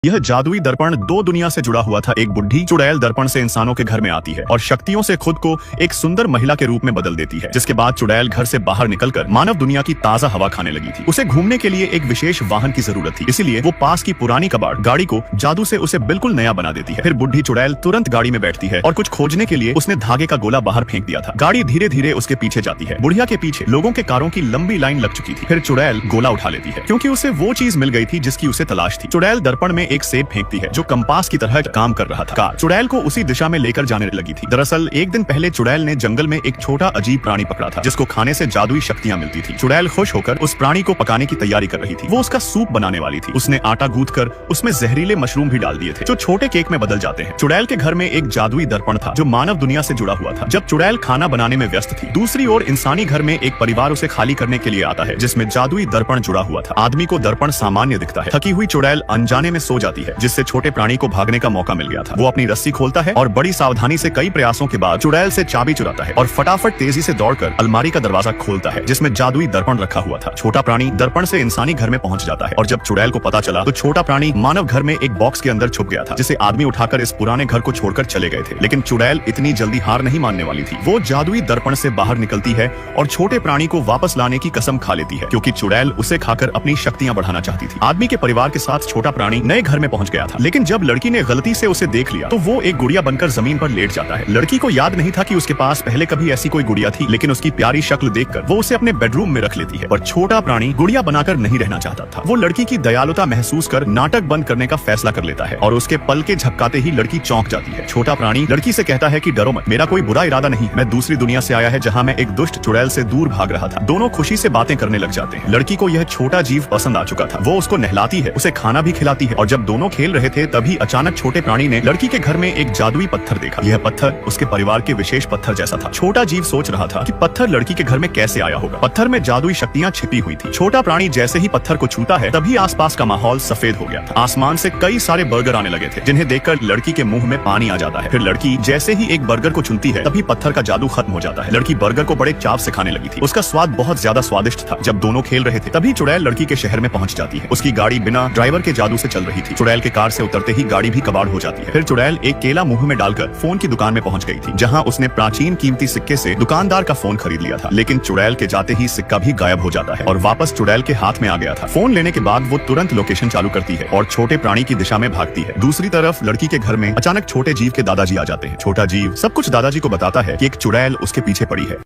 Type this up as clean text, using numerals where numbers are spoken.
यह जादुई दर्पण दो दुनिया से जुड़ा हुआ था। एक बुढ़ी चुड़ैल दर्पण से इंसानों के घर में आती है और शक्तियों से खुद को एक सुंदर महिला के रूप में बदल देती है, जिसके बाद चुड़ैल घर से बाहर निकलकर मानव दुनिया की ताजा हवा खाने लगी थी। उसे घूमने के लिए एक विशेष वाहन की जरूरत थी, इसीलिए वो पास की पुरानी कबाड़ गाड़ी को जादू से उसे बिल्कुल नया बना देती है। फिर बुढ़ी चुड़ैल तुरंत गाड़ी में बैठती है और कुछ खोजने के लिए उसने धागे का गोला बाहर फेंक दिया था। गाड़ी धीरे धीरे उसके पीछे जाती है। बुढ़िया के पीछे लोगों के कारों की लंबी लाइन लग चुकी थी। फिर चुड़ैल गोला उठा लेती है क्योंकि उसे वो चीज मिल गई थी जिसकी उसे तलाश थी। चुड़ैल दर्पण में एक सेब फेंकती है जो कंपास की तरह काम कर रहा था। कार चुड़ैल को उसी दिशा में लेकर जाने लगी थी। दरअसल एक दिन पहले चुड़ैल ने जंगल में एक छोटा अजीब प्राणी पकड़ा था जिसको खाने से जादुई शक्तियां मिलती थी। चुड़ैल खुश होकर उस प्राणी को पकाने की तैयारी कर रही थी। वो उसका सूप बनाने वाली थी। उसने आटा गूंथकर उसमें जहरीले मशरूम भी डाल दिए थे जो छोटे केक में बदल जाते हैं। चुड़ैल के घर में एक जादुई दर्पण था जो मानव दुनिया से जुड़ा हुआ था। जब चुड़ैल खाना बनाने में व्यस्त थी, दूसरी ओर इंसानी घर में एक परिवार उसे खाली करने के लिए आता है जिसमें जादुई दर्पण जुड़ा हुआ था। आदमी को दर्पण सामान्य दिखता है। थकी हुई चुड़ैल अनजाने में सो जाती है जिससे छोटे प्राणी को भागने का मौका मिल गया था। वो अपनी रस्सी खोलता है और बड़ी सावधानी से कई प्रयासों के बाद चुड़ैल से चाबी चुराता है और फटाफट तेजी से दौड़कर अलमारी का दरवाजा खोलता है जिसमें जादुई दर्पण रखा हुआ था। छोटा प्राणी दर्पण से इंसानी घर में पहुंच जाता है और जब चुड़ैल को पता चला तो छोटा प्राणी मानव घर में एक बॉक्स के अंदर छुप गया था जिसे आदमी उठाकर इस पुराने घर को छोड़कर चले गए थे। लेकिन चुड़ैल इतनी जल्दी हार नहीं मानने वाली थी। वो जादुई दर्पण से बाहर निकलती है और छोटे प्राणी को वापस लाने की कसम खा लेती है क्योंकि चुड़ैल उसे खाकर अपनी शक्तियां बढ़ाना चाहती थी। आदमी के परिवार के साथ छोटा प्राणी नए घर में पहुंच गया था, लेकिन जब लड़की ने गलती से उसे देख लिया तो वो एक गुड़िया बनकर जमीन पर लेट जाता है। लड़की को याद नहीं था कि उसके पास पहले कभी ऐसी कोई गुड़िया थी, लेकिन उसकी प्यारी शक्ल देखकर वो उसे अपने बेडरूम में रख लेती है। पर छोटा प्राणी गुड़िया बनाकर नहीं रहना चाहता था। वो लड़की की दयालुता महसूस कर नाटक बंद करने का फैसला कर लेता है और उसके पल के झपकाते ही लड़की चौंक जाती है। छोटा प्राणी लड़की से कहता है कि डरो मत, मेरा कोई बुरा इरादा नहीं, मैं दूसरी दुनिया से आया है जहाँ मैं एक दुष्ट चुड़ैल से दूर भाग रहा था। दोनों खुशी से बातें करने लग जाते हैं। लड़की को यह छोटा जीव पसंद आ चुका था। वो उसको नहलाती है, उसे खाना भी खिलाती है और जब दोनों खेल रहे थे तभी अचानक छोटे प्राणी ने लड़की के घर में एक जादुई पत्थर देखा। यह पत्थर उसके परिवार के विशेष पत्थर जैसा था। छोटा जीव सोच रहा था कि पत्थर लड़की के घर में कैसे आया होगा। पत्थर में जादुई शक्तियां छिपी हुई थी। छोटा प्राणी जैसे ही पत्थर को छूता है तभी आसपास का माहौल सफेद हो गया था। आसमान से कई सारे बर्गर आने लगे थे जिन्हें देखकर लड़की के मुंह में पानी आ जाता है। फिर लड़की जैसे ही एक बर्गर को चुनती है तभी पत्थर का जादू खत्म हो जाता है। लड़की बर्गर को बड़े चाव से खाने लगी थी। उसका स्वाद बहुत ज्यादा स्वादिष्ट था। जब दोनों खेल रहे थे तभी चुड़ैल लड़की के शहर में पहुंच जाती है। उसकी गाड़ी बिना ड्राइवर के जादू से चल रही थी। चुड़ैल के कार से उतरते ही गाड़ी भी कबाड़ हो जाती है। फिर चुड़ैल एक केला मुंह में डालकर फोन की दुकान में पहुंच गई थी जहां उसने प्राचीन कीमती सिक्के से दुकानदार का फोन खरीद लिया था। लेकिन चुड़ैल के जाते ही सिक्का भी गायब हो जाता है और वापस चुड़ैल के हाथ में आ गया था। फोन लेने के बाद वो तुरंत लोकेशन चालू करती है और छोटे प्राणी की दिशा में भागती है। दूसरी तरफ लड़की के घर में अचानक छोटे जीव के दादाजी आ जाते हैं। छोटा जीव सब कुछ दादाजी को बताता है कि एक चुड़ैल उसके पीछे पड़ी है।